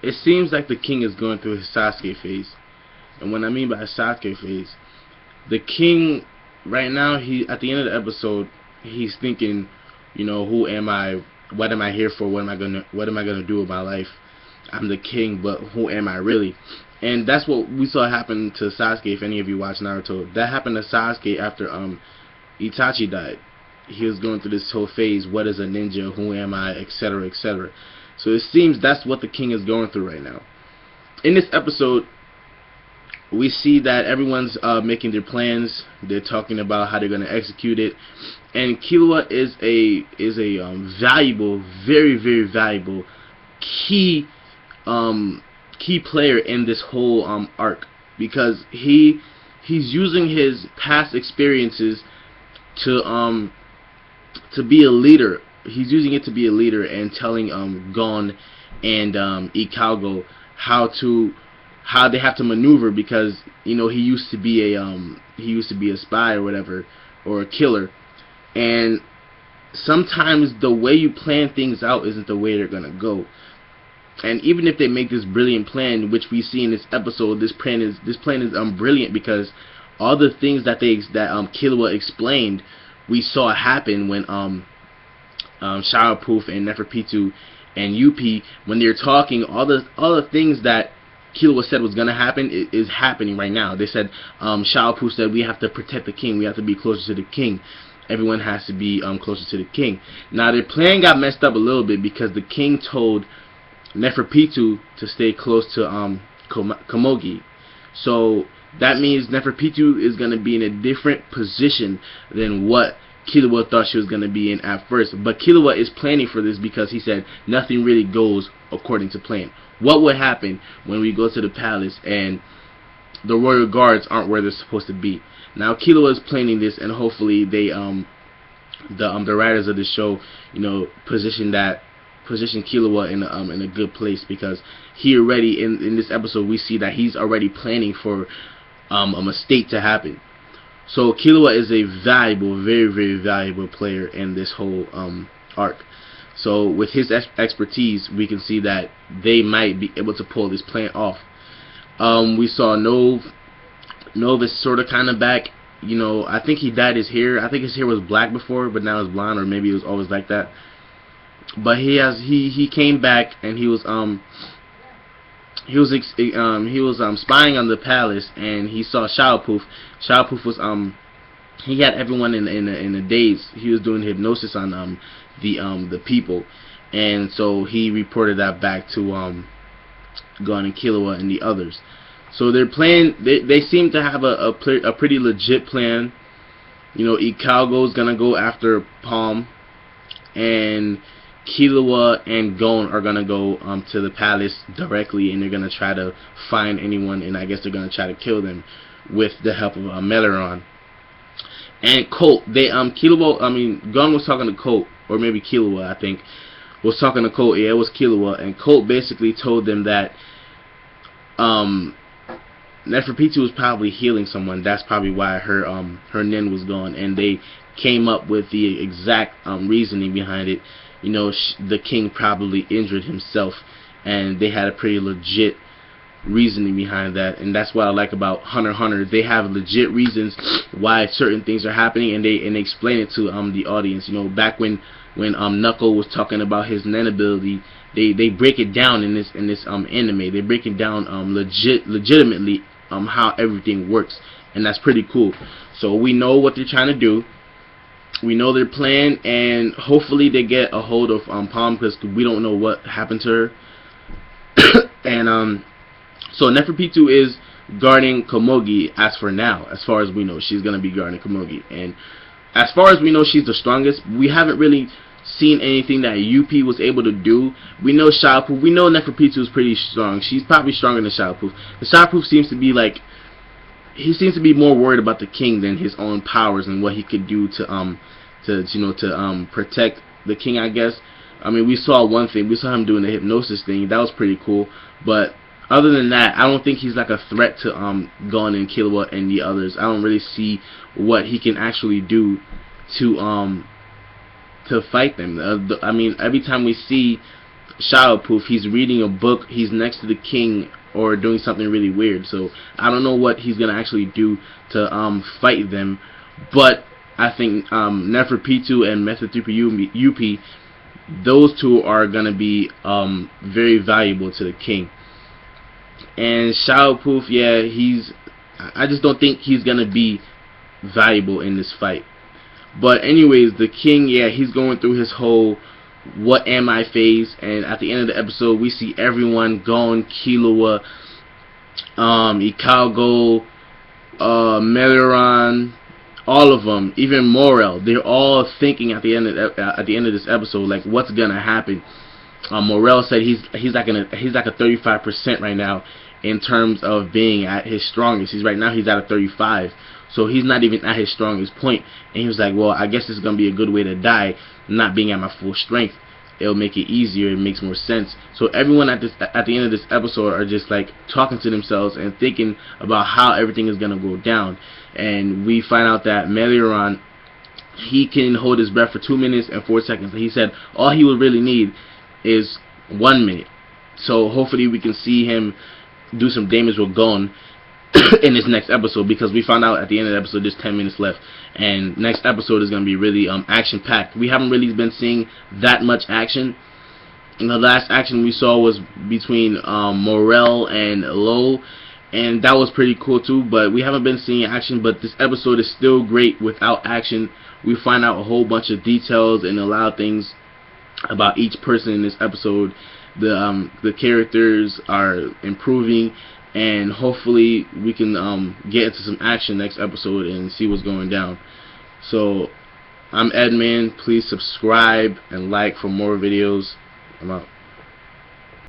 it seems like the king is going through his Sasuke phase. And what I mean by Sasuke phase, the king right now, he at the end of the episode, he's thinking, you know, who am I? What am I here for? What am I gonna do with my life? I'm the king, but who am I really? And that's what we saw happen to Sasuke. If any of you watch Naruto, that happened to Sasuke after Itachi died. He was going through this whole phase. What is a ninja? Who am I? Etc. etc. So it seems that's what the king is going through right now. In this episode, we see that everyone's making their plans. They're talking about how they're going to execute it. And Killua is a valuable, very, very valuable key player in this whole arc, because he's using his past experiences to be a leader. He's using it to be a leader and telling Gon and Ikago how they have to maneuver, because you know he used to be a spy or whatever, or a killer, and sometimes the way you plan things out isn't the way they're gonna go. And even if they make this brilliant plan, which we see in this episode, this plan is brilliant, because all the things that Killua explained, we saw happen when Shadowproof and Neferpitou and Yuppie, when they're talking, all the things that Killua said was gonna happen is happening right now. They said, Shadowproof said, we have to protect the king, we have to be closer to the king. Everyone has to be closer to the king. Now their plan got messed up a little bit, because the king told Neferpitou to stay close to Komogi. So that means Neferpitou is going to be in a different position than what Killua thought she was going to be in at first. But Killua is planning for this, because he said nothing really goes according to plan. What would happen when we go to the palace and the royal guards aren't where they're supposed to be? Now Killua is planning this, and hopefully they the writers of the show, you know, position Killua in a good place, because he already in this episode we see that he's already planning for a mistake to happen. So Killua is a valuable, very, very valuable player in this whole arc. So with his expertise, we can see that they might be able to pull this plan off. We saw Nov is sort of kind of back. You know, I think he dyed his hair. I think his hair was black before, but now it's blonde, or maybe it was always like that. But he came back, and he was spying on the palace, and he saw Shadowproof. Shadowproof was he had everyone in a daze. He was doing hypnosis on the people, and so he reported that back to Gon and Killua and the others. So their plan, they seem to have a pretty legit plan. You know, Ikago's gonna go after Palm, and Killua and Gon are gonna go to the palace directly, and they're gonna try to find anyone, and I guess they're gonna try to kill them with the help of Meleron. And Colt, Gon was talking to Colt, or maybe Killua, I think, was talking to Colt. Yeah, it was Killua, and Colt basically told them that Neferpitou was probably healing someone. That's probably why her nin was gone, and they came up with the exact reasoning behind it. You know, the king probably injured himself, and they had a pretty legit reasoning behind that. And that's what I like about HunterxHunter. They have legit reasons why certain things are happening, and they explain it to the audience. You know, back when Knuckle was talking about his nin ability, they break it down in this anime. They break it down legitimately how everything works, and that's pretty cool. So we know what they're trying to do. We know their plan, and hopefully they get a hold of Palm, because we don't know what happened to her. And so Neferpitou is guarding Komogi as for now. As far as we know, she's gonna be guarding Komogi, and as far as we know, she's the strongest. We haven't really seen anything that Yuppie was able to do. We know Shadowproof. We know Neferpitou is pretty strong. She's probably stronger than Shadowproof. The Shadowproof seems to be like, he seems to be more worried about the king than his own powers and what he could do to protect the king, I guess. I mean, we saw one thing. We saw him doing the hypnosis thing. That was pretty cool. But other than that, I don't think he's like a threat to Gon and Killua and the others. I don't really see what he can actually do to fight them. I mean, every time we see Shadowproof, he's reading a book, he's next to the king, or doing something really weird. So I don't know what he's gonna actually do to fight them, but I think Neferpitu and Methodupi, those two are gonna be very valuable to the king. And Shadowproof, yeah, I just don't think he's gonna be valuable in this fight. But anyways, the king, yeah, he's going through his whole what am I phase, and at the end of the episode we see everyone going, Killua, Ikago, Meliron, all of them, even Morel, they're all thinking at the end of this episode, like, what's gonna happen. Morel said he's like a 35% right now in terms of being at his strongest. He's at a 35, so he's not even at his strongest point. And he was like, well, I guess this is gonna be a good way to die, not being at my full strength. It'll make it easier, it makes more sense. So everyone at the end of this episode are just like talking to themselves and thinking about how everything is gonna go down. And we find out that Meliron, he can hold his breath for 2 minutes and 4 seconds. He said all he would really need is 1 minute. So hopefully we can see him do some damage with Gon in this next episode, because we found out at the end of the episode there's 10 minutes left, and next episode is going to be really action packed. We haven't really been seeing that much action. And the last action we saw was between Morel and Lo, and that was pretty cool too, but we haven't been seeing action. But this episode is still great without action. We find out a whole bunch of details and a lot of things about each person in this episode. The characters are improving, and hopefully we can get into some action next episode and see what's going down. So I'm Edman. Please subscribe and like for more videos. I'm out.